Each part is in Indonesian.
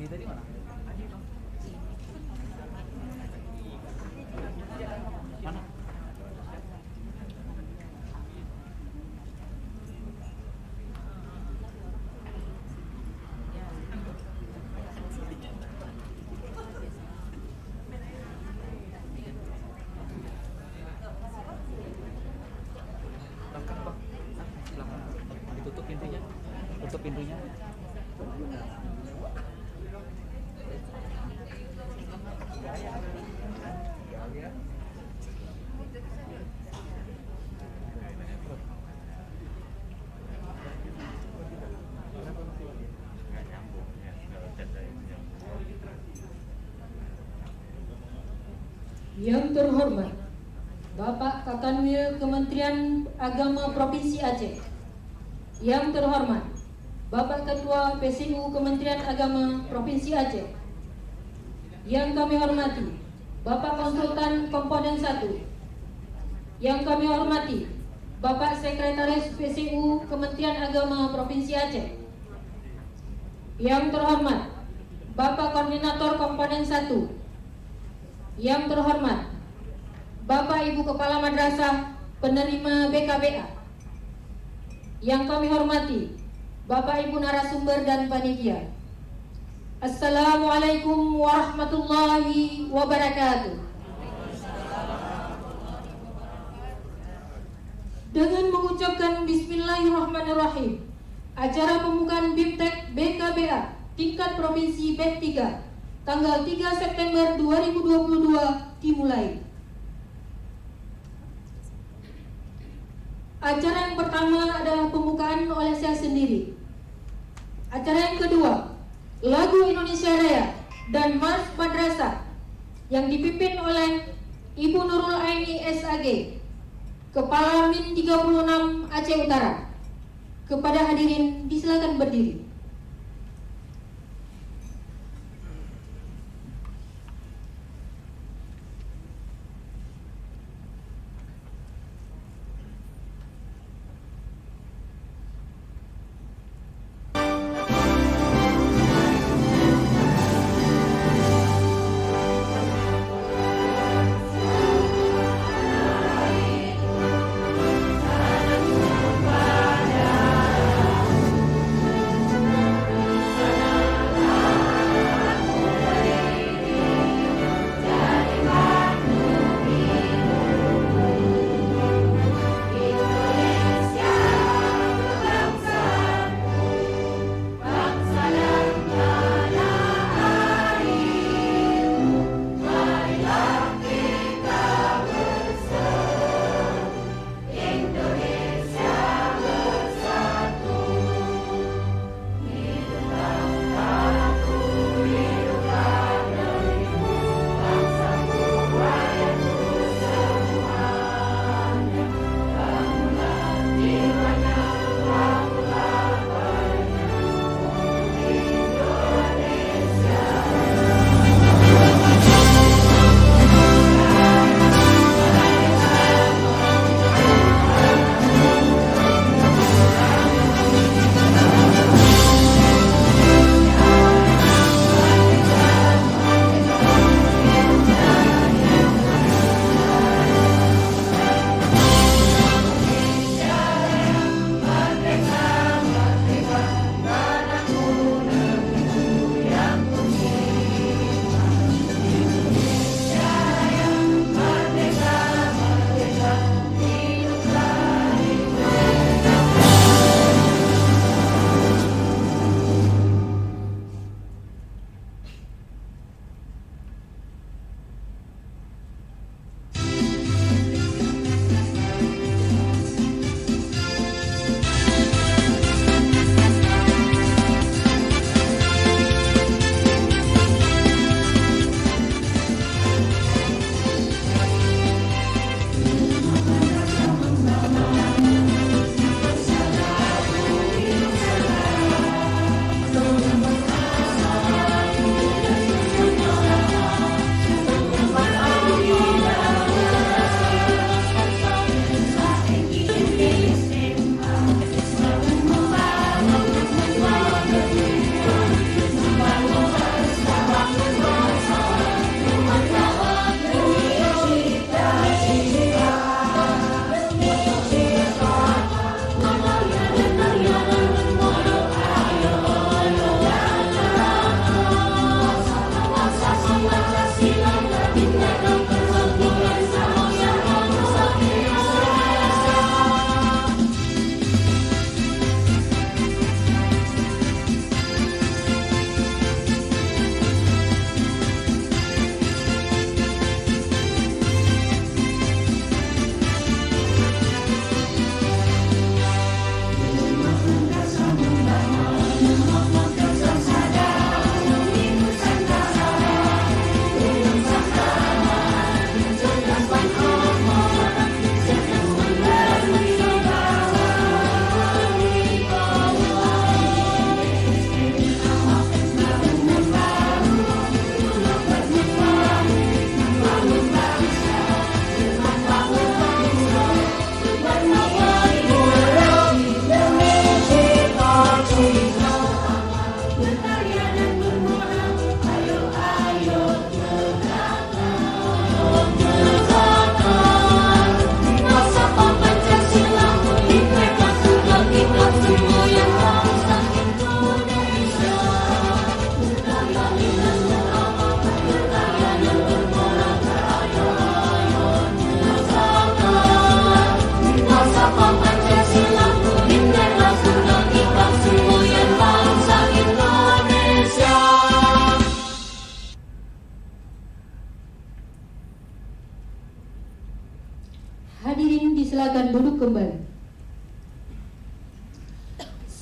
tadi mana? Mana? Silakan Bang. Silakan. Ditutup pintunya. Tutup pintunya. Yang terhormat Bapak Kakanwil Kementerian Agama Provinsi Aceh, yang terhormat Bapak Ketua PCU Kementerian Agama Provinsi Aceh, yang kami hormati Bapak Konsultan Komponen 1, yang kami hormati Bapak Sekretaris PCU Kementerian Agama Provinsi Aceh, yang terhormat Bapak Koordinator Komponen 1, yang terhormat Bapak Ibu Kepala Madrasah penerima BKBA, yang kami hormati Bapak Ibu narasumber dan panitia. Assalamualaikum warahmatullahi wabarakatuh. Dengan mengucapkan Bismillahirrahmanirrahim, acara pembukaan BIMTEK BKBA tingkat provinsi BEK 3 tanggal 3 September 2022 dimulai. Acara yang pertama adalah pembukaan oleh saya sendiri. Acara yang kedua, lagu Indonesia Raya dan Mars Madrasah yang dipimpin oleh Ibu Nurul Aini SAG, Kepala Min 36 Aceh Utara. Kepada hadirin disilakan berdiri.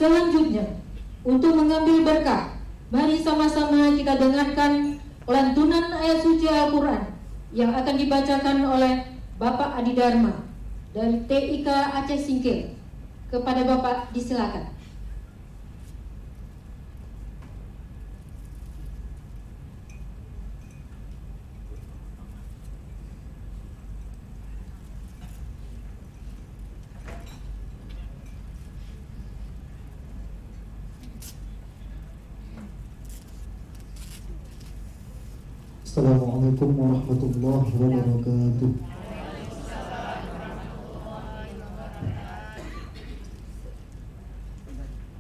Selanjutnya, untuk mengambil berkah, mari sama-sama kita dengarkan lantunan ayat suci Al-Quran yang akan dibacakan oleh Bapak Adi Dharma dari TIK Aceh Singkil. Kepada Bapak disilakan. Assalamualaikum warahmatullahi wabarakatuh.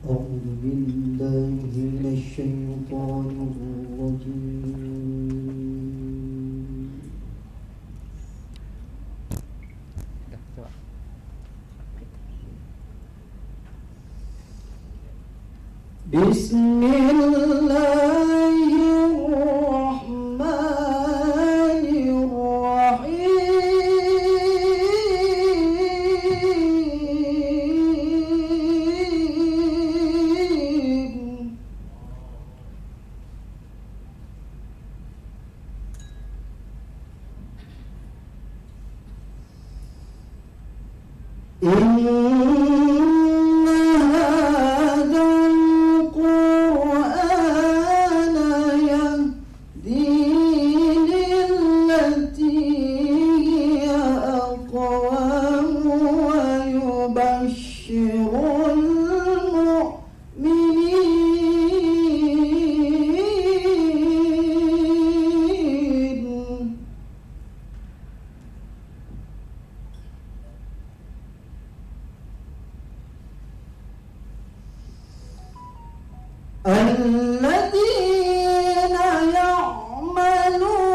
A'udzu billahi minasyaitonir rajim. Bismillahirrahmanirrahim. الذين يعملون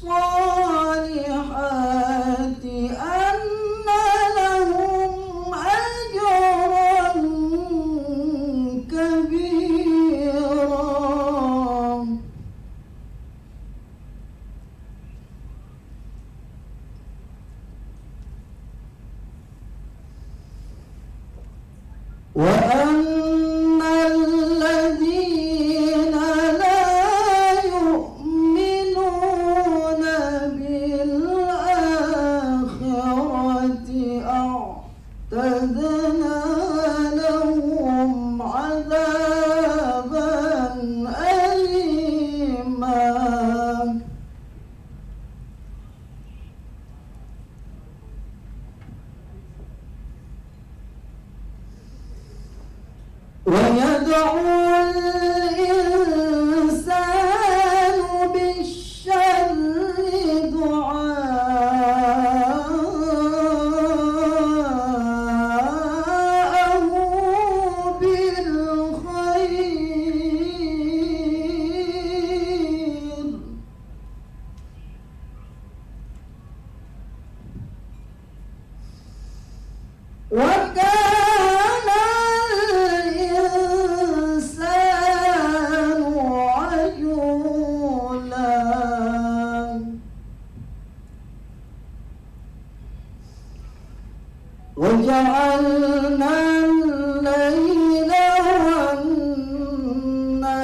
الصالحات أن لهم أجرا كبيرا. وأن الذين لا يؤمنون بالآخرة أعتدنا لهم عذابا أليما. ويدعو الإنسان بالشر دعاءه بالخير. وكان الإنسان عجولا. وجعلنا الليل والنهار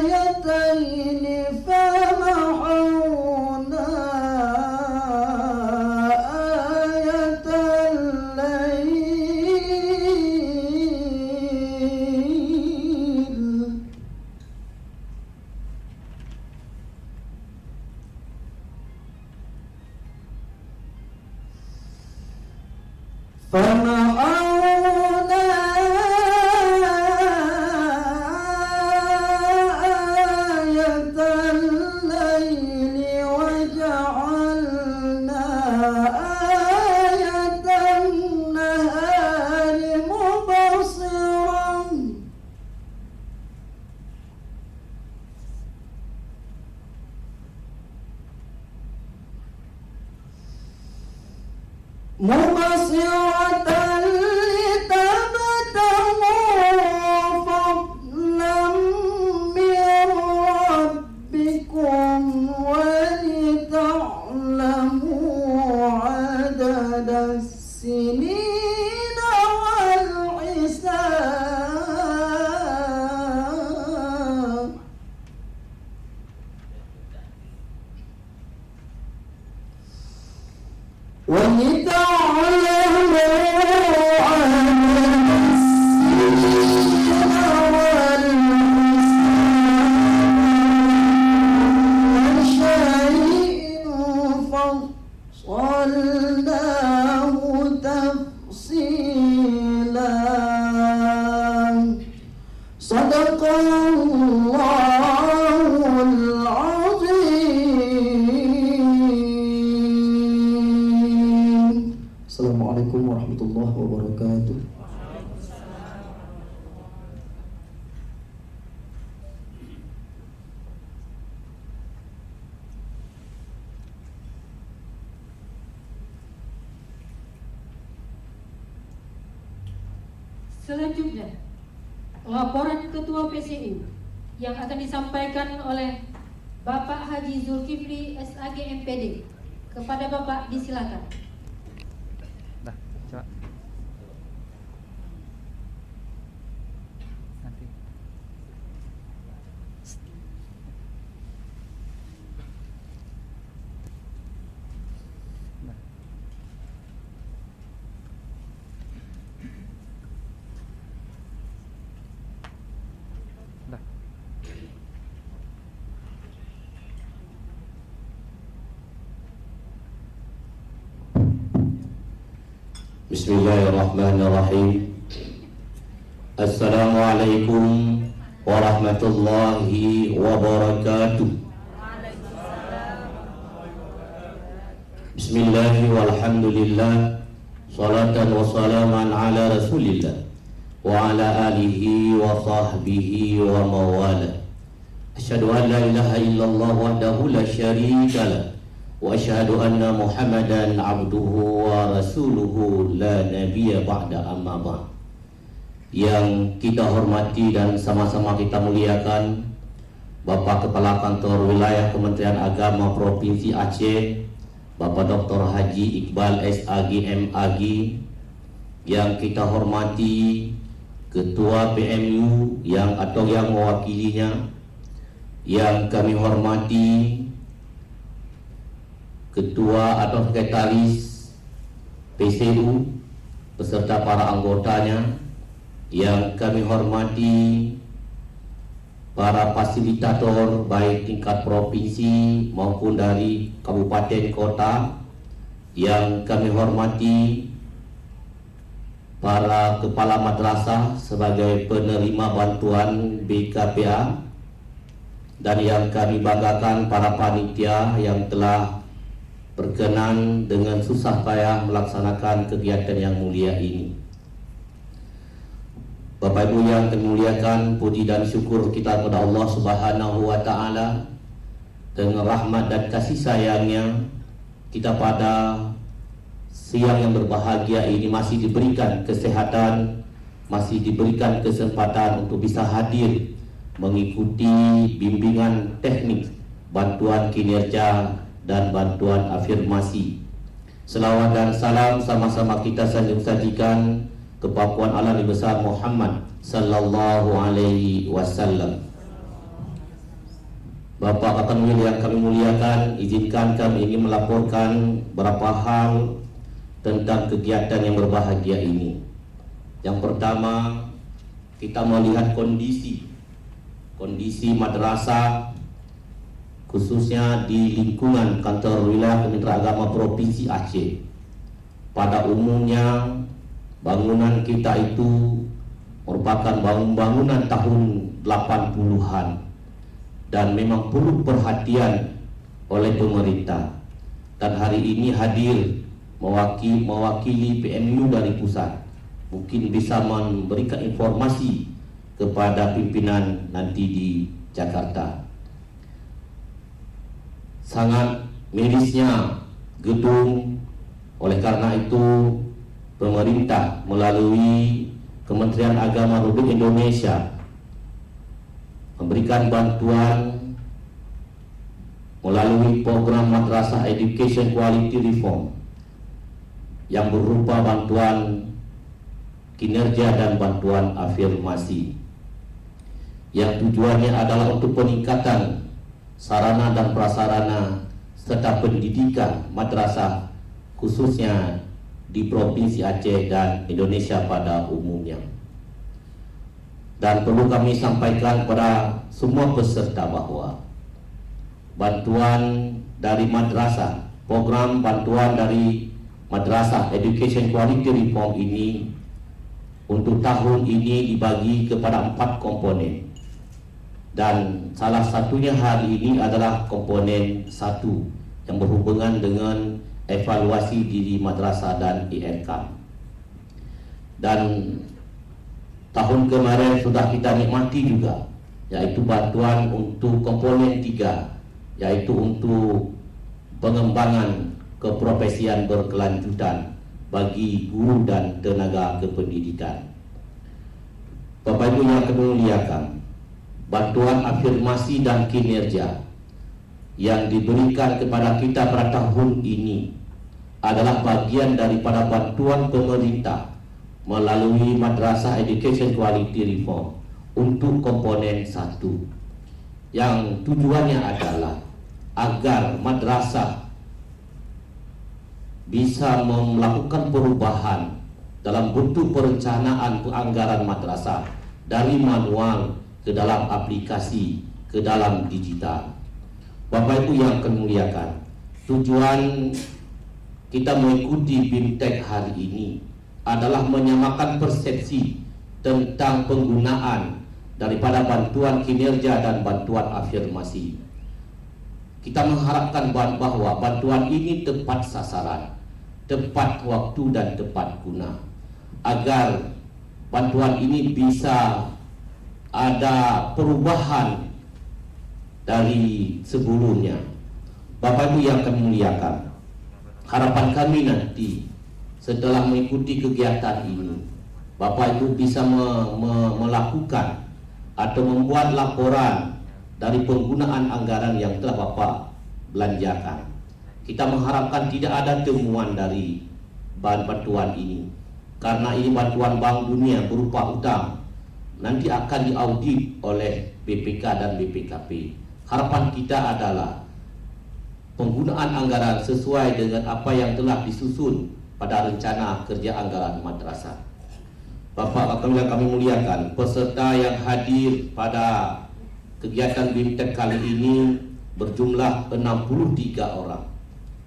آيتين فمحونا آية الليل فمحونا آية الليل وجعلنا آية النهار مبصرا. مبصرة لتبتغوا فضلا من ربكم ولتعلموا عدد السنين فصلناه تفصيلا صدق الله العظيم. Assalamualaikum warahmatullahi wabarakatuh. Selanjutnya, laporan Ketua PCU yang akan disampaikan oleh Bapak Haji Zulkifli SAG MPD. Kepada Bapak disilakan. Dah, coba. Nanti. Dah. Dah. Bismillahirrahmanirrahim. Assalamualaikum warahmatullahi wabarakatuh. Bismillahi walhamdulillah, salatan wa salaman ala rasulillah wa ala alihi wa sahbihi wa mawala. Asyhadu an la ilaha illallah wahdahu la syarika lah, wa asyhadu anna Muhammadan abduhu wa rasuluhu la nabiyya ba'da amma ba'd. Yang kita hormati dan sama-sama kita muliakan Bapak Kepala Kantor Wilayah Kementerian Agama Provinsi Aceh, Bapak Dr. Haji Iqbal SAG MAG. Yang kita hormati Ketua PMU yang mewakilinya. Yang kami hormati Ketua atau Sekretaris PCU beserta para anggotanya. Yang kami hormati para fasilitator baik tingkat provinsi maupun dari kabupaten kota. Yang kami hormati para kepala madrasah sebagai penerima bantuan BKPA. Dan yang kami banggakan para panitia yang telah berkenan dengan susah payah melaksanakan kegiatan yang mulia ini. Bapak Ibu yang kami muliakan, puji dan syukur kita kepada Allah Subhanahu wa taala. Dengan rahmat dan kasih sayangnya, kita pada siang yang berbahagia ini masih diberikan kesehatan, masih diberikan kesempatan untuk bisa hadir mengikuti bimbingan teknik, bantuan kinerja dan bantuan afirmasi. Selawat dan salam sama-sama kita sajikan kepada Puan Allah Nabi besar Muhammad sallallahu alaihi wasallam. Bapak Kakak yang kami muliakan, izinkan kami ingin melaporkan beberapa hal tentang kegiatan yang berbahagia ini. Yang pertama, kita melihat kondisi madrasah khususnya di lingkungan Kantor Wilayah Kementerian Agama Provinsi Aceh. Pada umumnya bangunan kita itu merupakan bangunan tahun 80-an dan memang perlu perhatian oleh pemerintah. Dan hari ini hadir mewakili PMU dari pusat, mungkin bisa memberikan informasi kepada pimpinan nanti di Jakarta. Sangat mirisnya gedung, oleh karena itu pemerintah melalui Kementerian Agama Republik Indonesia memberikan bantuan melalui program Madrasah Education Quality Reform yang berupa bantuan kinerja dan bantuan afirmasi, yang tujuannya adalah untuk peningkatan sarana dan prasarana serta pendidikan madrasah khususnya di Provinsi Aceh dan Indonesia pada umumnya. Dan perlu kami sampaikan kepada semua peserta bahwa bantuan dari madrasah, program bantuan dari Madrasah Education Quality Reform ini untuk tahun ini dibagi kepada 4 komponen, dan salah satunya hari ini adalah komponen 1 yang berhubungan dengan evaluasi diri madrasah dan IRK. Dan tahun kemarin sudah kita nikmati juga, yaitu bantuan untuk komponen 3, yaitu untuk pengembangan keprofesian berkelanjutan bagi guru dan tenaga kependidikan. Bapak Ibu yang kami muliakan, bantuan afirmasi dan kinerja yang diberikan kepada kita pada tahun ini adalah bagian daripada bantuan pemerintah melalui Madrasah Education Quality Reform untuk komponen 1, yang tujuannya adalah agar madrasah bisa melakukan perubahan dalam bentuk perencanaan anggaran madrasah dari manual ke dalam aplikasi, ke dalam digital. Bapak Ibu yang kami muliakan, tujuan kita mengikuti BIMTEK hari ini adalah menyamakan persepsi tentang penggunaan daripada bantuan kinerja dan bantuan afirmasi. Kita mengharapkan bahwa bantuan ini tepat sasaran, tepat waktu dan tepat guna, agar bantuan ini bisa ada perubahan dari sebelumnya. Bapak Ibu yang kami muliakan, harapan kami nanti setelah mengikuti kegiatan ini, Bapak Ibu bisa melakukan atau membuat laporan dari penggunaan anggaran yang telah Bapak belanjakan. Kita mengharapkan tidak ada temuan dari bantuan ini, karena ini bantuan Bank Dunia berupa utang, nanti akan diaudit oleh BPK dan BPKP. Harapan kita adalah penggunaan anggaran sesuai dengan apa yang telah disusun pada rencana kerja anggaran madrasah. Bapak yang kami muliakan, peserta yang hadir pada kegiatan BIMTEK kali ini berjumlah 63 orang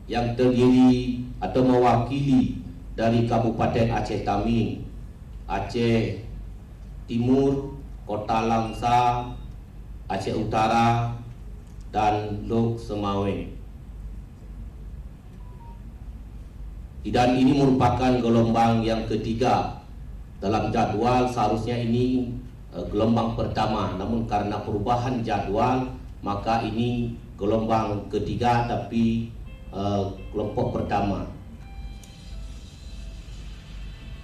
yang terdiri atau mewakili dari Kabupaten Aceh Tamin, Aceh Timur, Kota Langsa, Aceh Utara, dan Lok Semawe. Dan ini merupakan gelombang yang ketiga dalam jadwal. Seharusnya ini gelombang pertama, namun karena perubahan jadwal maka ini gelombang ketiga, tapi kelompok pertama.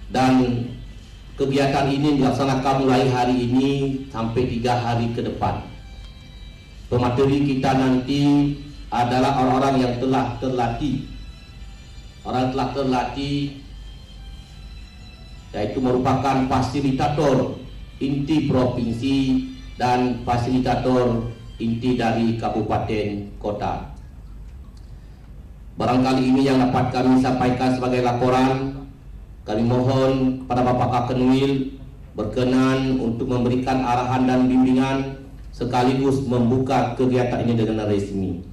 Dan kegiatan ini dilaksanakan mulai hari ini sampai 3 hari ke depan. Pemateri kita nanti adalah orang-orang yang telah terlatih. Orang telah terlatih, yaitu merupakan fasilitator inti provinsi dan fasilitator inti dari kabupaten kota. Barangkali ini yang dapat kami sampaikan sebagai laporan. Kami mohon kepada Bapak Kakenwil berkenan untuk memberikan arahan dan bimbingan sekaligus membuka kegiatan ini dengan resmi.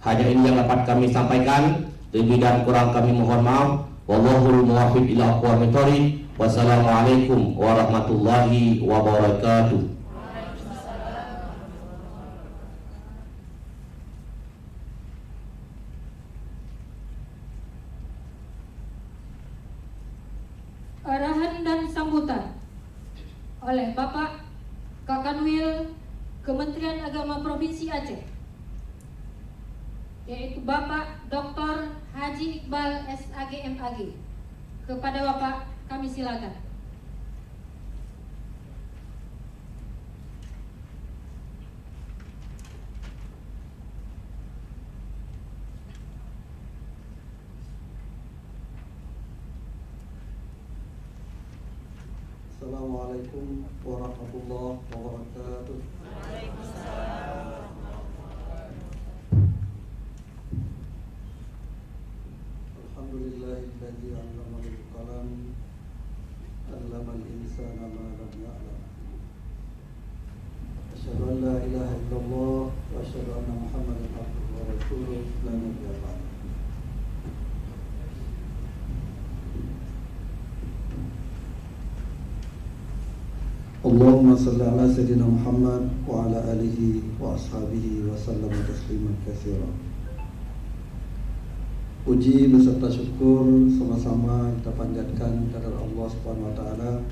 Hanya ini yang dapat kami sampaikan. Lebih dan kurang kami mohon maaf. Wallahul muwaffiq ila aqwamit thoriq. Wassalamualaikum warahmatullahi wabarakatuh. Arahan dan sambutan oleh Bapak Kakanwil Kementerian Agama Provinsi Aceh, yaitu Bapak Dr. Haji Iqbal SAG MAG. Kepada Bapak kami silakan. Assalamualaikum warahmatullahi wabarakatuh. Alhamdulillahilladzi 'allama bil-qalam, 'allama al-insana ma lam ya'lam. Asyhadu an la ilaha illallah wa asyhadu anna Muhammadan abduhu wa rasuluh la nabiyya ba'dahu. Allahumma salli ala Sayyidina Muhammad wa ala alihi wa ashabihi wa sallam tasliman katsira. Puji beserta syukur sama-sama kita panjatkan kepada Allah Subhanahu wa taala.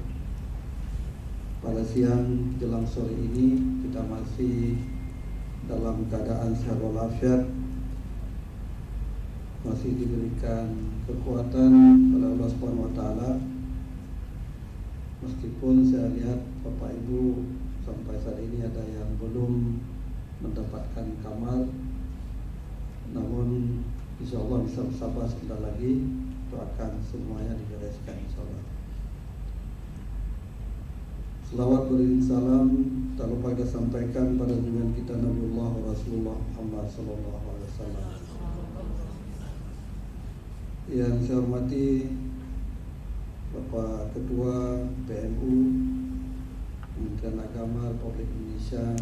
Pada siang jelang sore ini kita masih dalam keadaan sehat walafiat, masih diberikan kekuatan oleh Allah Subhanahu wa taala. Meskipun saya lihat Bapak Ibu sampai saat ini ada yang belum mendapatkan kamar, namun insya Allah bisa bersabar sebentar lagi, doakan semuanya dibereskan insya Allah. Selawat beriring salam tak lupa kita sampaikan pada junjungan kita Nabiullah Rasulullah Muhammad sallallahu alaihi wasallam. Yang saya hormati Bapak Ketua PMU Kementerian Agama Republik Indonesia,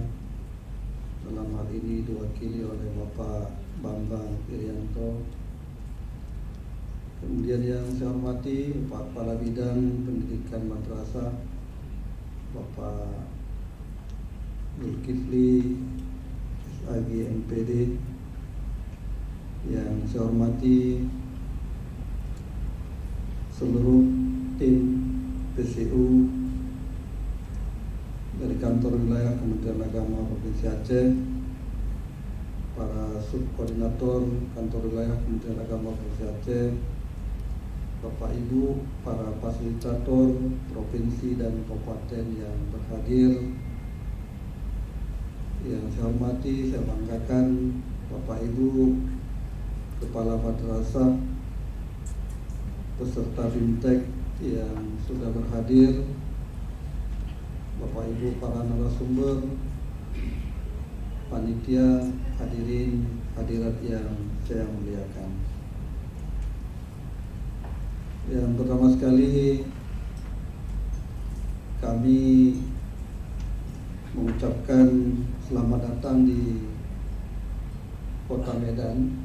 dalam hal ini diwakili oleh Bapak Bambang Irianto. Kemudian yang saya hormati Pak Kepala Bidang Pendidikan Madrasah Bapak Zulkifli SAG MPD. Yang saya hormati seluruh tim PCU dari kantor wilayah Kementerian Agama Provinsi Aceh, para subkoordinator kantor wilayah Kementerian Agama Provinsi Aceh, Bapak Ibu, para fasilitator provinsi dan kabupaten yang berhadir. Yang saya hormati, saya banggakan Bapak Ibu Kepala Madrasah peserta BIMTEK yang sudah berhadir, Bapak Ibu para narasumber, panitia, hadirin hadirat yang saya muliakan. Yang pertama sekali kami mengucapkan selamat datang di Kota Medan,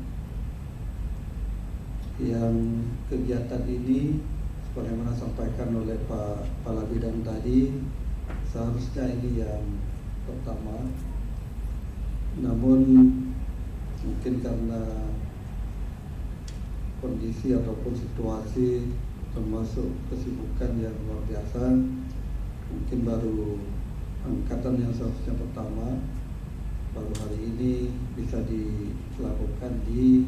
yang kegiatan ini sebagaimana sampaikan oleh Pak Kepala Bidang tadi, seharusnya ini yang pertama, namun mungkin karena kondisi ataupun situasi termasuk kesibukan yang luar biasa, mungkin baru angkatan yang seharusnya pertama baru hari ini bisa dilakukan di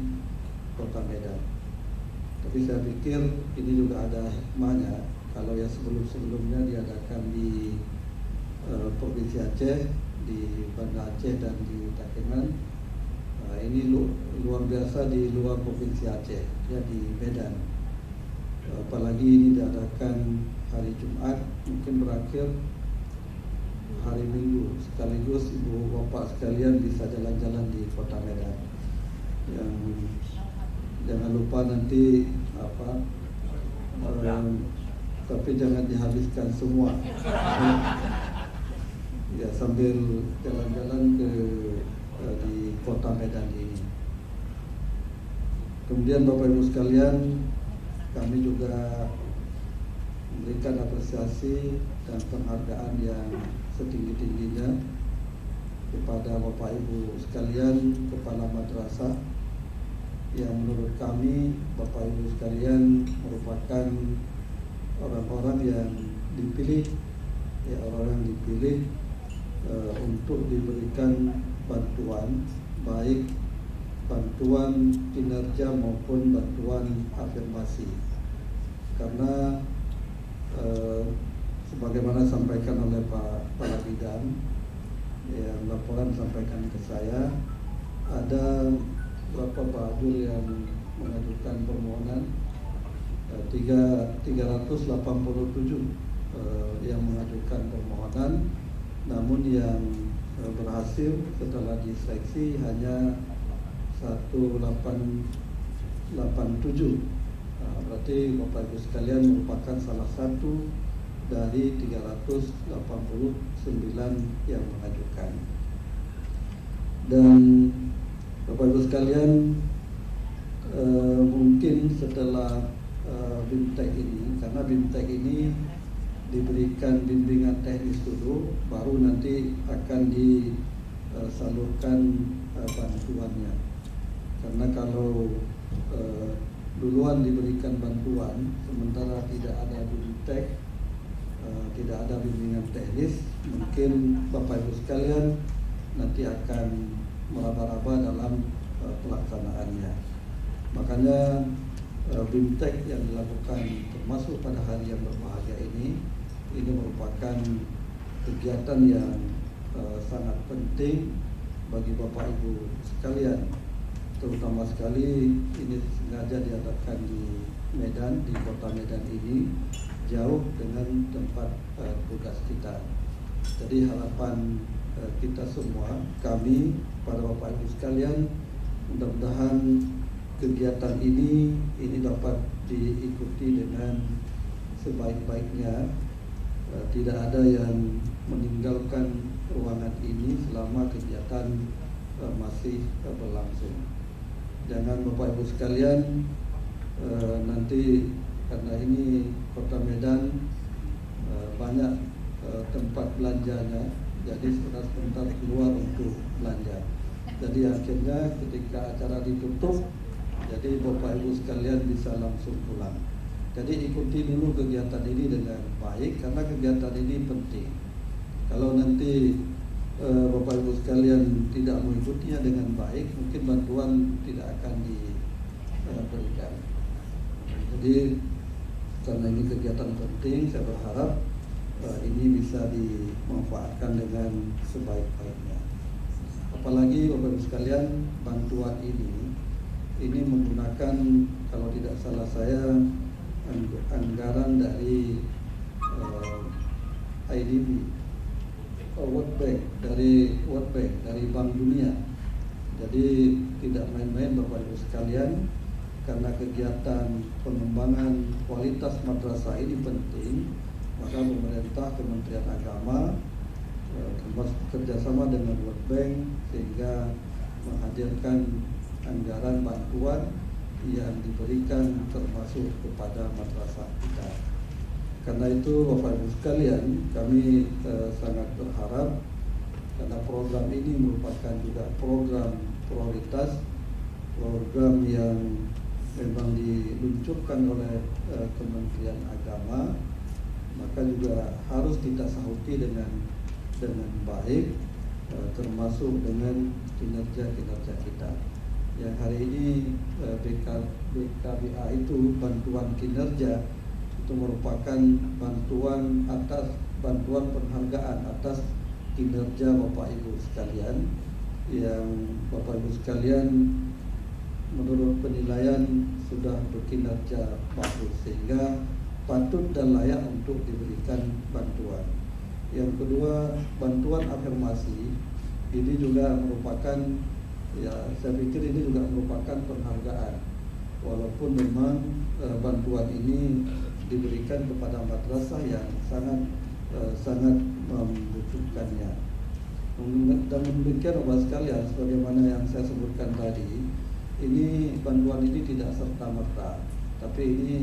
Kota Medan. Tapi saya pikir ini juga ada hikmahnya. Kalau yang sebelum-sebelumnya diadakan di Provinsi Aceh, di Banda Aceh dan di Takengon, ini luar biasa di luar Provinsi Aceh, ya di Medan. Apalagi ini diadakan hari Jumat, mungkin berakhir hari Minggu, sekaligus ibu bapak sekalian bisa jalan-jalan di Kota Medan. Yang jangan lupa nanti tapi jangan dihabiskan semua. Ya, sambil jalan-jalan di Kota Medan ini. Kemudian Bapak Ibu sekalian, kami juga memberikan apresiasi dan penghargaan yang setinggi-tingginya kepada Bapak Ibu sekalian kepala madrasah, yang menurut kami Bapak Ibu sekalian merupakan orang-orang yang dipilih, ya orang yang dipilih untuk diberikan bantuan, baik bantuan kinerja maupun bantuan afirmasi. Karena sebagaimana disampaikan oleh Pak Kepala Bidang, yang laporan disampaikan ke saya, ada beberapa bajul yang mengajukan permohonan, 387 yang mengajukan permohonan, namun yang berhasil setelah diseleksi hanya 1887. Berarti Bapak Ibu sekalian merupakan salah satu dari 389 yang mengajukan. Dan Bapak Ibu sekalian, mungkin setelah BIMTEK ini, karena BIMTEK ini diberikan bimbingan teknis dulu, baru nanti akan disalurkan bantuannya. Karena kalau duluan diberikan bantuan sementara tidak ada BIMTEK, tidak ada bimbingan teknis, mungkin Bapak Ibu sekalian nanti akan meraba-raba dalam pelaksanaannya. Makanya BIMTEK yang dilakukan termasuk pada hari yang berbahagia ini merupakan kegiatan yang sangat penting bagi Bapak Ibu sekalian. Terutama sekali ini sengaja diadakan di Medan, di kota Medan ini, jauh dengan tempat tugas kita. Jadi harapan kita semua, kami, para Bapak Ibu sekalian, mudah-mudahan kegiatan ini dapat diikuti dengan sebaik-baiknya. Tidak ada yang meninggalkan ruangan ini selama kegiatan masih berlangsung. Jangan Bapak Ibu sekalian nanti, karena ini kota Medan banyak tempat belanjanya, jadi sebentar keluar untuk belanja. Jadi akhirnya ketika acara ditutup, jadi Bapak Ibu sekalian bisa langsung pulang. Jadi ikuti dulu kegiatan ini dengan baik, karena kegiatan ini penting. Kalau nanti Bapak Ibu sekalian tidak mengikutinya dengan baik, mungkin bantuan tidak akan diberikan. Jadi karena ini kegiatan penting, saya berharap ini bisa dimanfaatkan dengan sebaik-baiknya. Apalagi Bapak Ibu sekalian, bantuan ini menggunakan, kalau tidak salah saya, anggaran dari IDB, World Bank, dari Bank Dunia. Jadi tidak main-main Bapak Ibu sekalian, karena kegiatan pengembangan kualitas madrasah ini penting, maka pemerintah, Kementerian Agama kerjasama dengan World Bank sehingga menghadirkan anggaran bantuan yang diberikan termasuk kepada madrasah kita. Karena itu Bapak Ibu sekalian, kami sangat berharap, karena program ini merupakan juga program prioritas, program yang memang diluncurkan oleh Kementerian Agama, maka juga harus kita sahuti dengan baik, termasuk dengan kinerja kita. Yang hari ini BKBA itu bantuan kinerja, itu merupakan bantuan penghargaan atas kinerja Bapak Ibu sekalian, yang Bapak Ibu sekalian menurut penilaian sudah berkinerja bagus, sehingga patut dan layak untuk diberikan bantuan. Yang kedua, bantuan afirmasi ini juga merupakan, ya saya pikir ini juga merupakan penghargaan, walaupun memang bantuan ini diberikan kepada madrasah yang sangat membutuhkannya. Dan demikian Bapak sekalian, sebagaimana yang saya sebutkan tadi, ini bantuan ini tidak serta-merta, tapi ini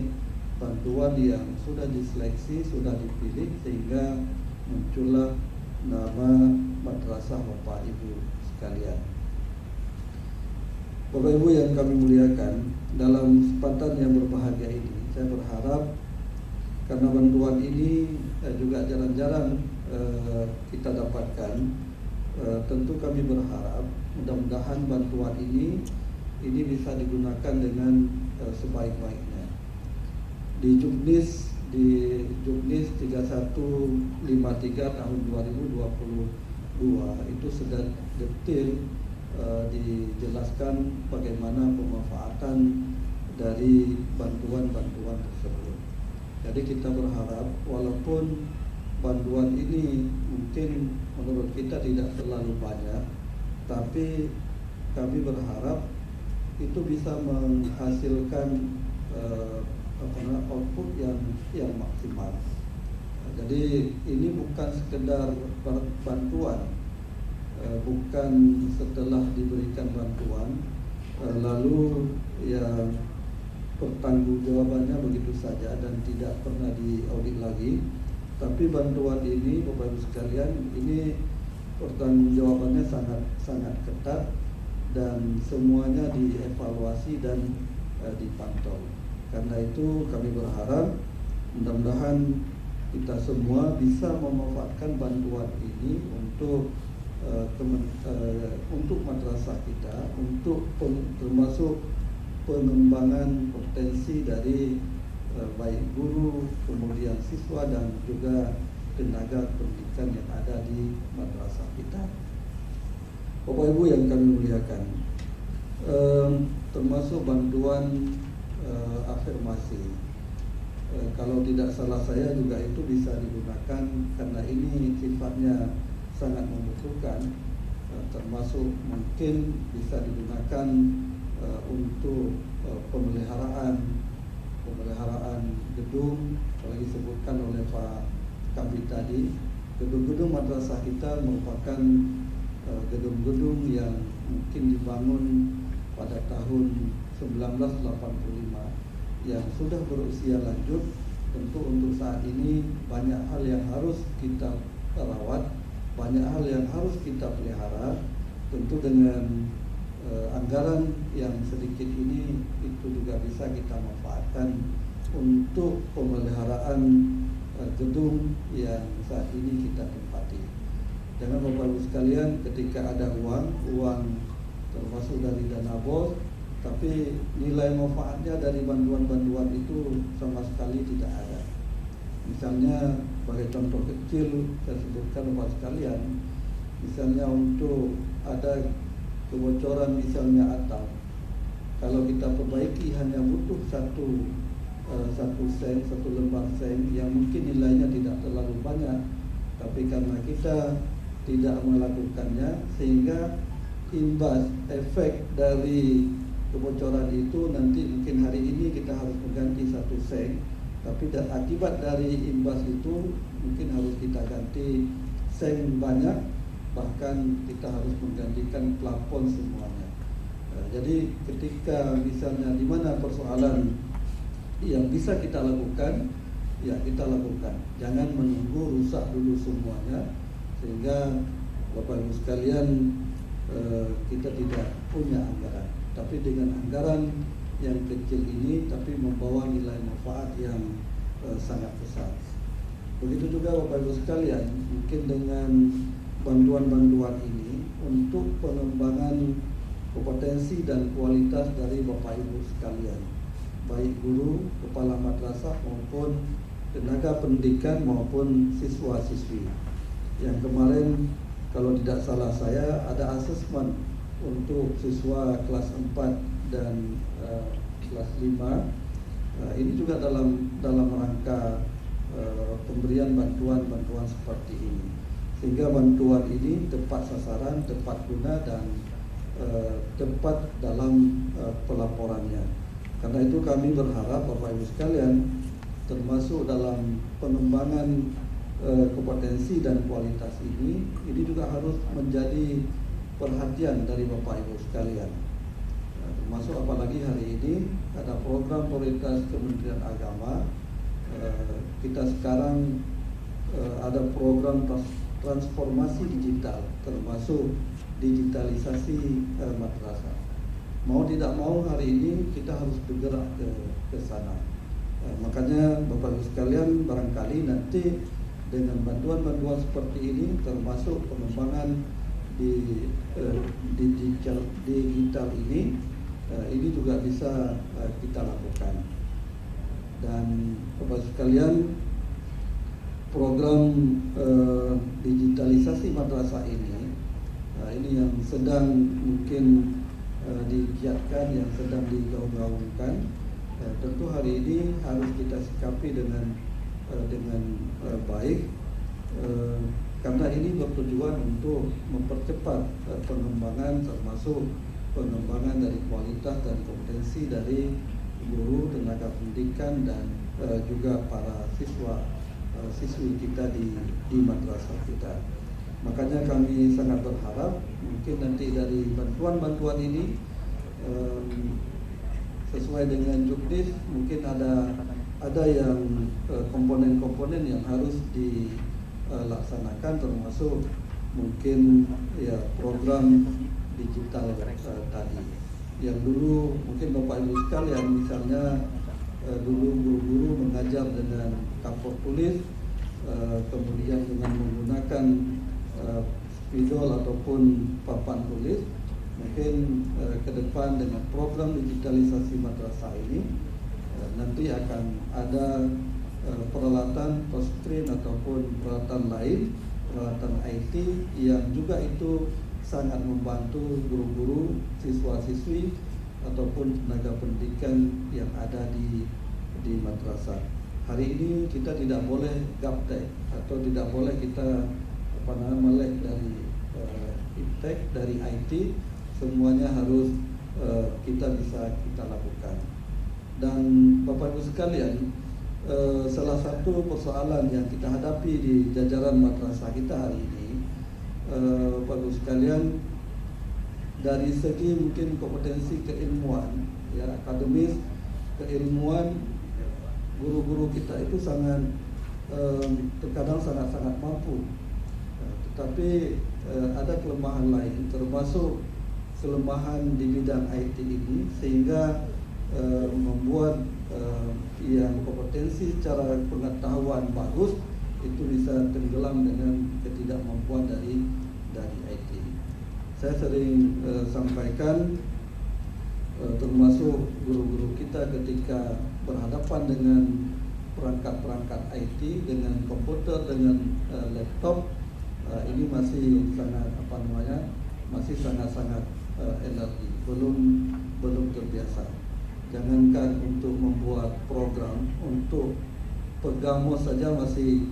bantuan yang sudah diseleksi, sudah dipilih, sehingga muncullah nama madrasah Bapak Ibu sekalian. Bapak Ibu yang kami muliakan, dalam kesempatan yang berbahagia ini, saya berharap, karena bantuan ini juga jarang-jarang kita dapatkan, tentu kami berharap mudah-mudahan bantuan ini bisa digunakan dengan sebaik-baiknya. Di Juknis 3153 tahun 2022 itu sudah detail dijelaskan bagaimana pemanfaatan dari bantuan-bantuan tersebut. Jadi kita berharap, walaupun bantuan ini mungkin menurut kita tidak terlalu banyak, tapi kami berharap itu bisa menghasilkan output yang maksimal. Jadi ini bukan sekedar bantuan, bukan setelah diberikan bantuan lalu ya pertanggungjawabannya begitu saja dan tidak pernah diaudit lagi, Tapi bantuan ini, Bapak Ibu sekalian, ini pertanggungjawabannya sangat ketat dan semuanya dievaluasi dan dipantau. Karena itu kami berharap mudah-mudahan kita semua bisa memanfaatkan bantuan ini untuk madrasah kita, untuk termasuk pengembangan potensi dari baik guru, kemudian siswa dan juga tenaga pendidikan yang ada di madrasah kita. Bapak Ibu yang kami muliakan, termasuk bantuan afirmasi. Kalau tidak salah saya juga itu bisa digunakan karena ini sifatnya sangat membutuhkan, termasuk mungkin bisa digunakan untuk pemeliharaan gedung, apalagi disebutkan oleh Pak Kabid tadi, gedung-gedung madrasah kita merupakan gedung-gedung yang mungkin dibangun pada tahun 1985 yang sudah berusia lanjut. Tentu untuk saat ini banyak hal yang harus kita rawat, banyak hal yang harus kita pelihara. Tentu dengan anggaran yang sedikit ini itu juga bisa kita manfaatkan untuk pemeliharaan gedung yang saat ini kita tempati. Jangan Bapak Ibu sekalian, ketika ada uang termasuk dari dana BOS, tapi nilai manfaatnya dari bantuan-bantuan itu sama sekali tidak ada. Misalnya sebagai contoh kecil saya sebutkan Bapak sekalian, misalnya untuk ada kebocoran misalnya atap, kalau kita perbaiki hanya butuh satu lembar seng yang mungkin nilainya tidak terlalu banyak, tapi karena kita tidak melakukannya sehingga imbas efek dari kebocoran itu nanti mungkin hari ini kita harus mengganti satu seng, tapi akibat dari imbas itu mungkin harus kita ganti seng banyak, bahkan kita harus menggantikan plafon semuanya. Jadi ketika misalnya di mana persoalan yang bisa kita lakukan, ya kita lakukan. Jangan menunggu rusak dulu semuanya sehingga Bapak Ibu sekalian kita tidak punya anggaran. Tapi dengan anggaran yang kecil ini tapi membawa nilai manfaat yang sangat besar. Begitu juga Bapak Ibu sekalian, mungkin dengan bantuan-bantuan ini untuk pengembangan kompetensi dan kualitas dari Bapak Ibu sekalian, baik guru, kepala madrasah maupun tenaga pendidikan maupun siswa-siswi. Yang kemarin kalau tidak salah saya ada asesmen untuk siswa kelas 4 dan kelas 5. Ini juga dalam rangka pemberian bantuan seperti ini, sehingga bantuan ini tepat sasaran, tepat guna dan tepat dalam pelaporannya. Karena itu kami berharap Bapak Ibu sekalian, termasuk dalam pengembangan kompetensi dan kualitas ini juga harus menjadi perhatian dari Bapak Ibu sekalian. Termasuk apalagi hari ini ada program prioritas Kementerian Agama. Kita sekarang ada program transformasi digital, termasuk digitalisasi madrasah. Mau tidak mau hari ini kita harus bergerak ke sana. Makanya Bapak Ibu sekalian, barangkali nanti dengan bantuan-bantuan seperti ini, termasuk pengembangan di digital ini juga bisa kita lakukan. Dan Bapak sekalian, program digitalisasi madrasah ini yang sedang mungkin digiatkan, yang sedang digaung-gaungkan. Tentu hari ini harus kita sikapi dengan baik, karena ini bertujuan untuk mempercepat pengembangan, termasuk pengembangan dari kualitas dan kompetensi dari guru, tenaga pendidikan dan juga para siswi kita di madrasah kita. Makanya kami sangat berharap mungkin nanti dari bantuan-bantuan ini sesuai dengan juknis, mungkin ada ada yang komponen-komponen yang harus dilaksanakan, termasuk mungkin ya program digital tadi. Yang dulu mungkin Bapak Ibu sekalian, misalnya dulu guru-guru mengajar dengan kapur tulis, kemudian dengan menggunakan spidol ataupun papan tulis. Mungkin ke depan dengan program digitalisasi madrasah ini nanti akan ada peralatan touchscreen ataupun peralatan lain, peralatan IT yang juga itu sangat membantu guru-guru, siswa-siswi ataupun tenaga pendidikan yang ada di madrasah. Hari ini kita tidak boleh gaptek atau tidak boleh kita melek dari iptek, dari IT. Semuanya harus kita bisa kita lakukan. Dan Bapak Ibu sekalian, salah satu persoalan yang kita hadapi di jajaran madrasah kita hari ini, Bapak Ibu sekalian, dari segi mungkin kompetensi keilmuan, ya akademis, keilmuan, guru-guru kita itu sangat terkadang sangat-sangat mampu, tetapi ada kelemahan lain, termasuk kelemahan di bidang IT ini, sehingga membuat yang kompetensi secara pengetahuan bagus itu bisa tenggelam dengan ketidakmampuan dari IT. Saya sering sampaikan, termasuk guru-guru kita ketika berhadapan dengan perangkat-perangkat IT, dengan komputer, dengan laptop, ini masih sangat masih sangat-sangat energi, belum terbiasa. Jangankan untuk membuat program, untuk pegang mouse saja masih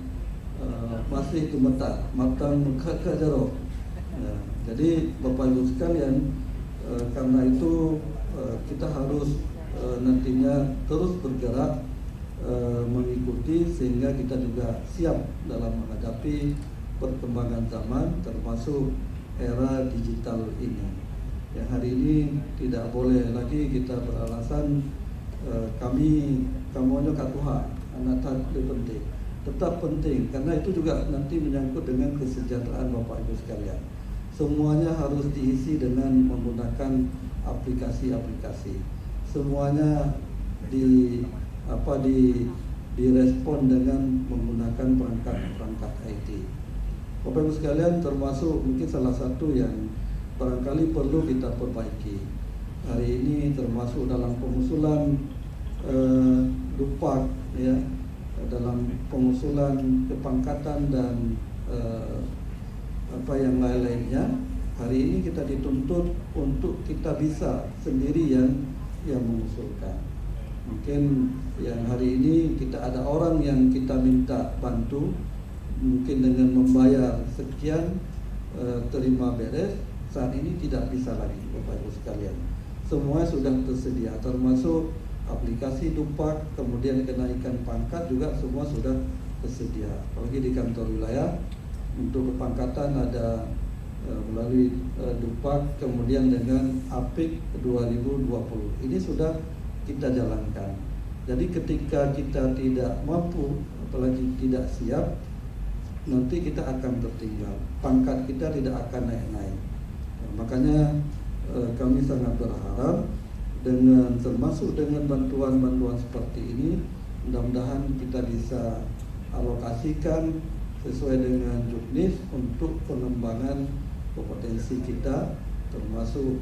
gemetar, matang kekajaro. Jadi Bapak Ibu sekalian, karena itu kita harus nantinya terus bergerak mengikuti, sehingga kita juga siap dalam menghadapi perkembangan zaman, termasuk era digital ini. Yang hari ini tidak boleh lagi kita beralasan kamu hanya katuha, anak lebih penting. Tetap penting, karena itu juga nanti menyangkut dengan kesejahteraan Bapak Ibu sekalian. Semuanya harus diisi dengan menggunakan aplikasi-aplikasi. Semuanya direspon dengan menggunakan perangkat IT. Bapak Ibu sekalian, termasuk mungkin salah satu yang barangkali perlu kita perbaiki hari ini, termasuk dalam pengusulan dupak, ya, dalam pengusulan kepangkatan dan yang lain-lainnya. Hari ini kita dituntut untuk kita bisa sendiri yang mengusulkan. Mungkin yang hari ini kita ada orang yang kita minta bantu, mungkin dengan membayar sekian, terima beres. Saat ini tidak bisa lagi, Bapak Ibu sekalian. Semua sudah tersedia, termasuk aplikasi dupak, kemudian kenaikan pangkat juga semua sudah tersedia. Apalagi di kantor wilayah, untuk kepangkatan ada melalui dupak, kemudian dengan APIK 2020. Ini sudah kita jalankan. Jadi ketika kita tidak mampu, apalagi tidak siap, nanti kita akan tertinggal. Pangkat kita tidak akan naik-naik. Makanya kami sangat berharap termasuk dengan bantuan-bantuan seperti ini, mudah-mudahan kita bisa alokasikan sesuai dengan juknis untuk pengembangan kompetensi kita, termasuk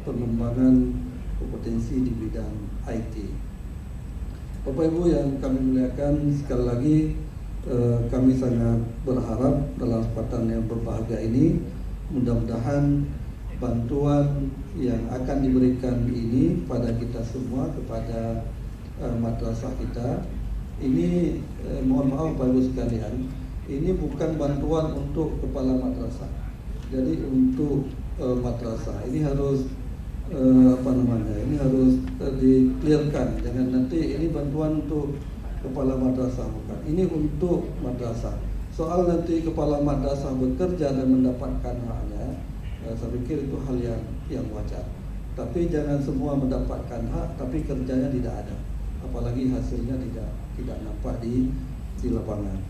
pengembangan kompetensi di bidang IT. Bapak Ibu yang kami muliakan, sekali lagi kami sangat berharap dalam kesempatan yang berbahagia ini, mudah-mudahan bantuan yang akan diberikan ini pada kita semua, kepada madrasah kita ini, mohon maaf Bapak Ibu sekalian, ini bukan bantuan untuk kepala madrasah. Jadi untuk madrasah ini harus ini harus di-clearkan. Jangan nanti ini bantuan untuk kepala madrasah, bukan. Ini untuk madrasah. Soal nanti kepala madrasah bekerja dan mendapatkan haknya, saya pikir itu hal yang wajar. Tapi jangan semua mendapatkan hak tapi kerjanya tidak ada. apalagi hasilnya tidak nampak di lapangan.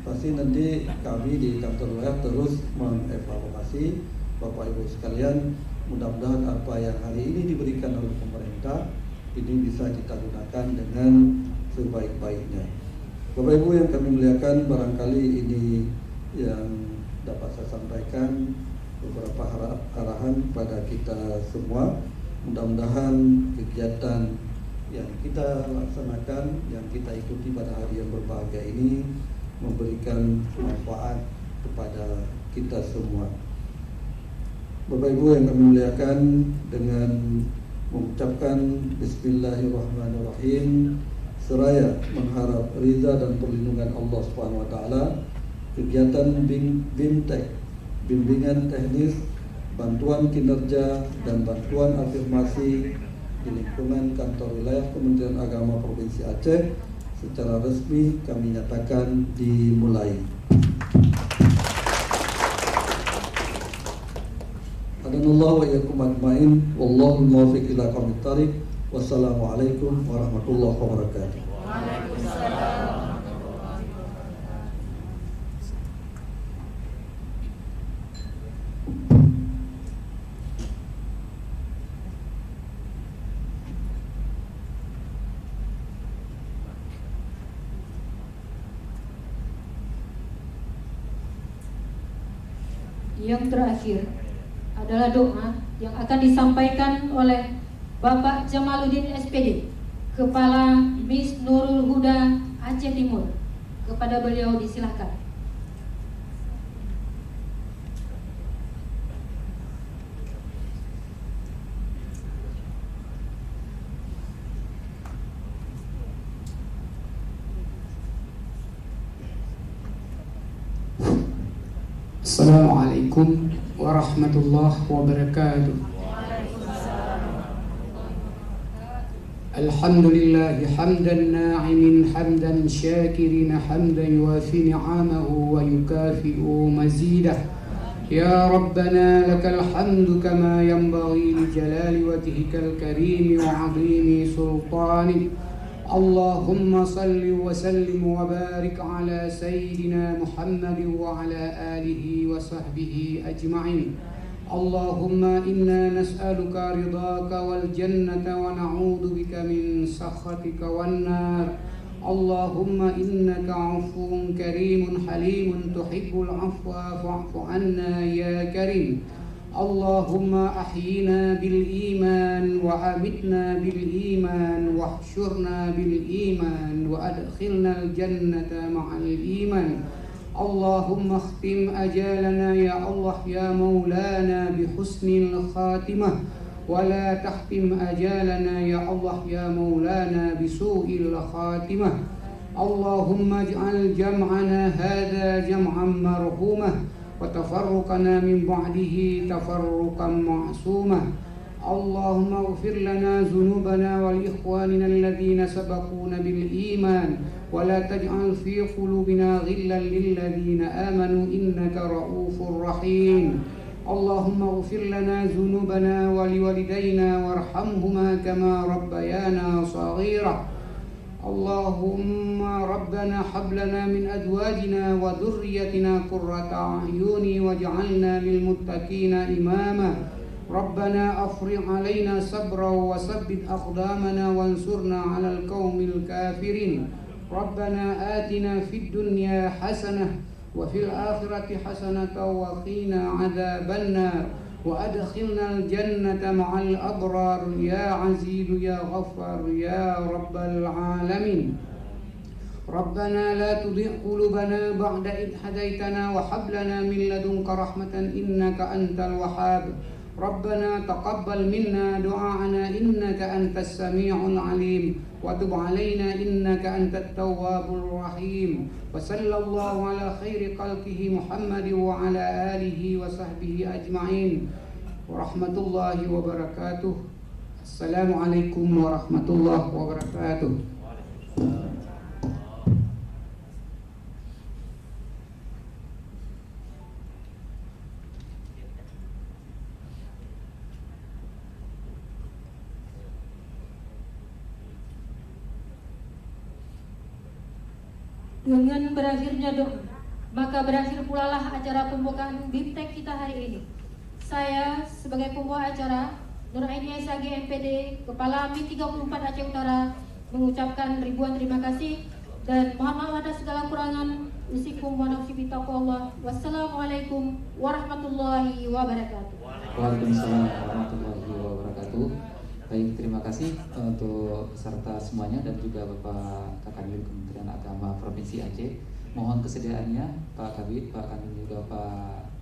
Pasti nanti kami di kantor wilayah terus mengevaluasi Bapak Ibu sekalian. Mudah-mudahan apa yang hari ini diberikan oleh pemerintah ini bisa kita gunakan dengan sebaik-baiknya. Bapak Ibu yang kami muliakan, barangkali ini yang dapat saya sampaikan, beberapa arahan pada kita semua. Mudah-mudahan kegiatan yang kita laksanakan, yang kita ikuti pada hari yang berbahagia ini memberikan manfaat kepada kita semua. Bapak Ibu yang kami muliakan, dengan mengucapkan Bismillahirrahmanirrahim, seraya mengharap ridha dan perlindungan Allah Subhanahu wa taala, kegiatan BIMTEK, bimbingan teknis, bantuan kinerja dan bantuan afirmasi di lingkungan kantor wilayah Kementerian Agama Provinsi Aceh secara resmi kami nyatakan dimulai. Adanallahu wa iyyakum ajmain, wallahu muwaffiq ila aqwamit thariq. Wassalamualaikum warahmatullahi wabarakatuh. Yang terakhir adalah doa yang akan disampaikan oleh Bapak Jamaluddin SPD, Kepala BIS Nurul Huda Aceh Timur. Kepada beliau disilahkan. Assalamualaikum warahmatullahi wabarakatuh. Alhamdulillah hamdan na'imin hamdan syakirin hamdan yuafi ni'amahu wa yukafi'u mazidah. Ya Rabbana lakal hamdu kama yanbaghi li jalali wajhikal karim wa 'azimi sultanik. Allahumma salli wa sallim wa barik ala sayyidina Muhammad wa ala alihi wa sahbihi ajma'in. Allahumma inna nas'aluka ridhaka wal jannata wa na'udzu bika min sakhatika wan nar. Allahumma innaka 'afuwun karimun halimun tuhibbul 'afwa fa'fu 'anna ya karim. Allahumma ahyina bil iman wa amitna bil iman wa hsyurna bil iman wa adkhilna al jannata ma'al iman. Allahumma khtim ajalana ya Allah ya maulana bi husnil khatimah wa la tahtim ajalana ya Allah ya maulana bi su'il khatimah. Allahumma ij'al jam'ana hadha jam'an marhumah wa tafarruqana min ba'dihi tafarruqan ma'sumah. Allahumma ighfir lana dhunubana wal ikhwanina alladhina sabaquna bil iman wa la taj'al fi qulubina ghillan lil ladzina amanu innaka ra'ufur rahim. Allahumma ighfir lana dhunubana wa liwalidayna warhamhuma kama rabbayana shaghira. Allahumma rabbana hab lana min azwajina wa dhurriyyatina qurrata a'yuni waj'alna lil muttaqina imama. Rabbana afrigh 'alaina sabran wa tsabbit aqdamana wansurna 'alal qaumil kafirin. Rabbana atina fid dunya hasanah wa fil akhirati hasanatan wa qina 'adzabannar wa adkhilnal jannata ma'al abrar ya 'aziz ya ghaffar ya rabbal alamin. Rabbana la tudhi' qulubana ba'da idh hadaitana wa hab lana min ladunka rahmatan innaka antal wahhab. Rabbana taqabbal minna du'aana innaka antas sami'ul 'alim wa tub 'alaina innaka antat tawwabur rahim. Wa sallallahu ala khairi khalqihi Muhammad wa ala alihi wa sahbihi ajma'in. Wa rahmatullahi wa barakatuh. Assalamualaikum warahmatullahi wabarakatuh. Dengan berakhirnya doa, maka berakhir pula lah acara pembukaan BIMTEK kita hari ini. Saya sebagai pembawa acara, Nuraini SAG MPD, Kepala MI34 Aceh Utara, mengucapkan ribuan terima kasih dan mohon maaf atas segala kurangan. Usikum wa nafsi bitaqwallah. Wassalamualaikum warahmatullahi wabarakatuh. Waalaikumsalam warahmatullahi wabarakatuh. Baik, terima kasih untuk peserta semuanya dan juga Bapak Kakanwil Kementerian Agama Provinsi Aceh. Mohon kesediaannya Pak Kabid, Pak Kanwil juga Pak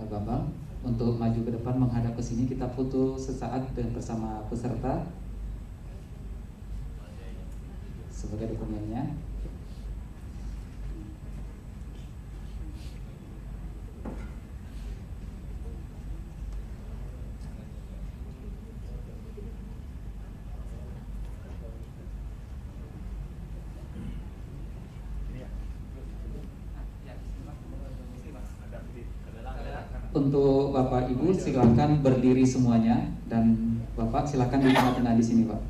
Bambang untuk maju ke depan menghadap ke sini, kita foto sesaat dan bersama peserta sebagai dokumennya. Untuk Bapak Ibu silakan berdiri semuanya dan Bapak silakan di tengah-tengah di sini, Pak.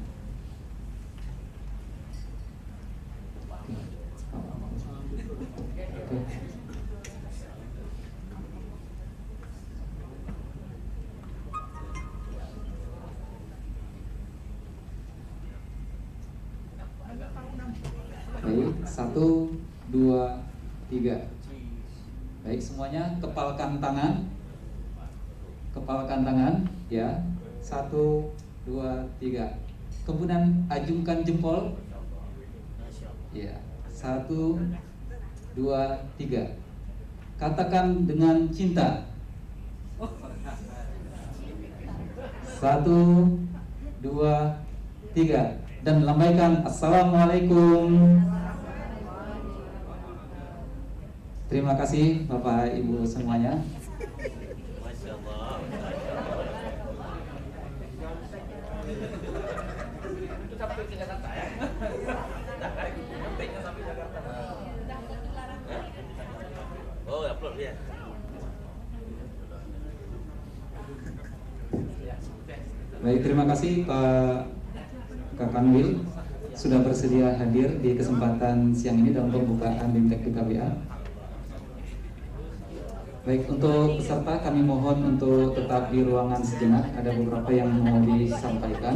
Baik, 1, 2, 3. Baik, semuanya kepalkan tangan. Kepalkan tangan, ya. 1, 2, 3. Kemudian ajungkan jempol. Ya. 1, 2, 3. Katakan dengan cinta. 1, 2, 3. Dan lambaikan Assalamualaikum. Terima kasih Bapak Ibu semuanya. Baik, terima kasih Pak Kakanwil sudah bersedia hadir di kesempatan siang ini dalam pembukaan BIMTEK BKBA. Baik, untuk peserta kami mohon untuk tetap di ruangan sejenak. Ada beberapa yang mau disampaikan.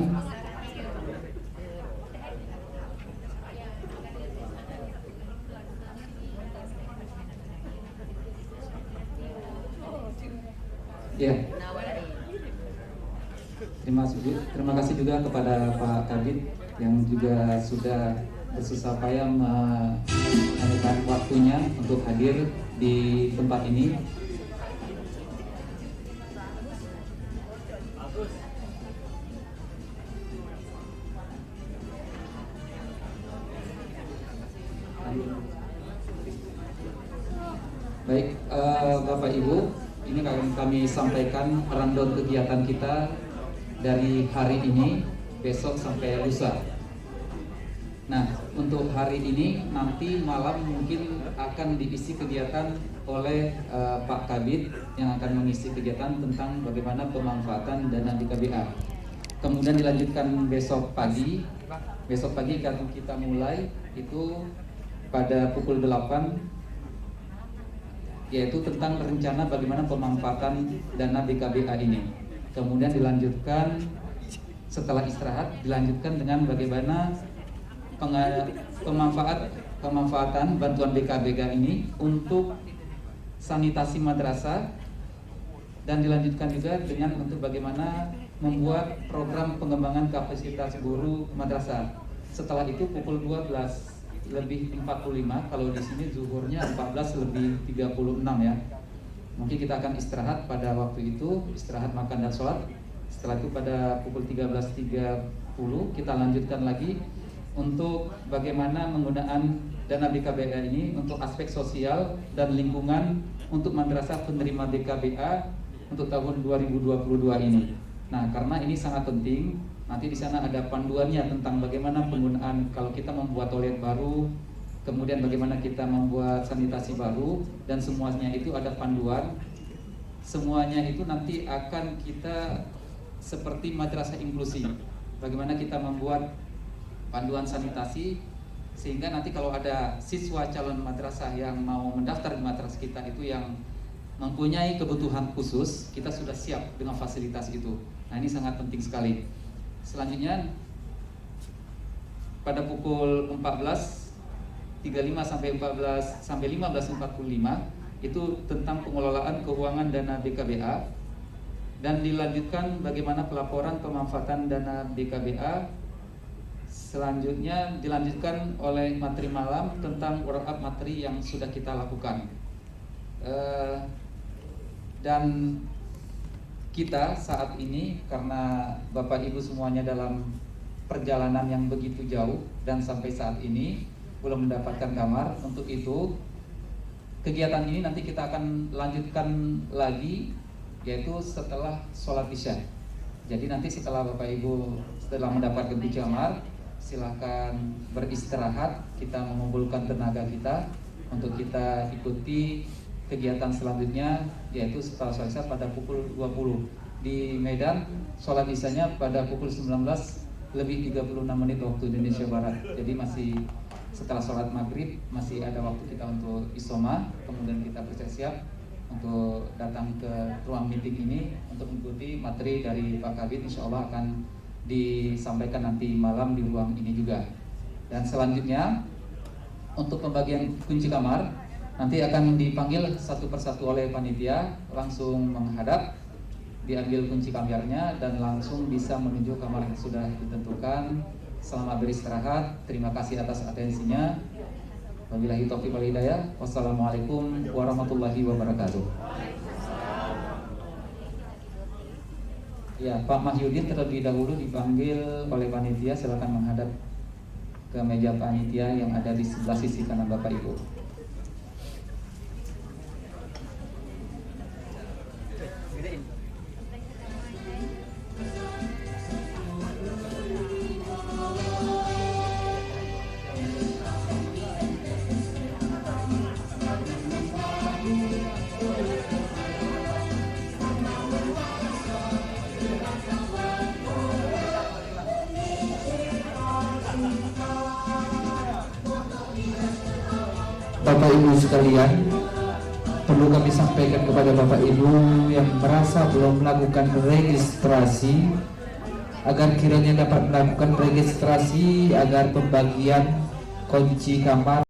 Ya. Terima kasih juga kepada Pak Kabid yang juga sudah bersusah payah menyediakan waktunya untuk hadir di tempat ini. Baik, Bapak Ibu, ini kami sampaikan rundown kegiatan kita dari hari ini, besok sampai lusa. Nah, untuk hari ini nanti malam mungkin akan diisi kegiatan oleh Pak Kabid yang akan mengisi kegiatan tentang bagaimana pemanfaatan dana BKBA. Kemudian dilanjutkan besok pagi. Besok pagi akan kita mulai itu pada pukul 8, yaitu tentang rencana bagaimana pemanfaatan dana BKBA ini. Kemudian dilanjutkan setelah istirahat, dilanjutkan dengan bagaimana pemanfaatan bantuan BKBA ini untuk sanitasi madrasah, dan dilanjutkan juga dengan untuk bagaimana membuat program pengembangan kapasitas guru madrasah. Setelah itu pukul 12:45, kalau di sini zuhurnya 14:36 ya. Mungkin kita akan istirahat pada waktu itu, istirahat makan dan sholat. Setelah itu pada pukul 13:30 kita lanjutkan lagi untuk bagaimana menggunakan dana BKBA ini untuk aspek sosial dan lingkungan untuk madrasah penerima BKBA untuk tahun 2022 ini. Nah, karena ini sangat penting, nanti di sana ada panduannya tentang bagaimana penggunaan kalau kita membuat toilet baru, kemudian bagaimana kita membuat sanitasi baru, dan semuanya itu ada panduan. Semuanya itu nanti akan kita seperti madrasah inklusi. Bagaimana kita membuat panduan sanitasi sehingga nanti kalau ada siswa calon madrasah yang mau mendaftar di madrasah kita itu yang mempunyai kebutuhan khusus, kita sudah siap dengan fasilitas itu. Nah, ini sangat penting sekali. Selanjutnya pada pukul 14.35 sampai 15.45 itu tentang pengelolaan keuangan dana BKBA, dan dilanjutkan bagaimana pelaporan pemanfaatan dana BKBA. Selanjutnya dilanjutkan oleh materi malam tentang wrap up materi yang sudah kita lakukan. Dan kita saat ini karena Bapak Ibu semuanya dalam perjalanan yang begitu jauh dan sampai saat ini belum mendapatkan kamar, untuk itu kegiatan ini nanti kita akan lanjutkan lagi, yaitu setelah sholat isya. Jadi nanti setelah Bapak Ibu setelah mendapatkan kamar, silahkan beristirahat, kita mengumpulkan tenaga kita untuk kita ikuti kegiatan selanjutnya, yaitu setelah sholat isya pada pukul 20 di Medan. Sholat isyanya pada pukul 19:36 waktu Indonesia Barat. Jadi masih setelah sholat maghrib masih ada waktu kita untuk isoma, kemudian kita bersiap untuk datang ke ruang meeting ini untuk mengikuti materi dari Pak Kabid. Insya Allah akan disampaikan nanti malam di ruang ini juga. Dan selanjutnya untuk pembagian kunci kamar nanti akan dipanggil satu persatu oleh panitia, langsung menghadap, diambil kunci kamarnya dan langsung bisa menuju kamar yang sudah ditentukan. Selamat beristirahat, terima kasih atas atensinya. Wabillahi taufiq wal hidayah. Wassalamualaikum warahmatullahi wabarakatuh. Ya, Pak Mahyudin terlebih dahulu dipanggil oleh panitia, silakan menghadap ke meja panitia yang ada di sebelah sisi kanan Bapak Ibu. Bapak Ibu sekalian, perlu kami sampaikan kepada Bapak Ibu yang merasa belum melakukan registrasi, agar kiranya dapat melakukan registrasi agar pembagian kunci kamar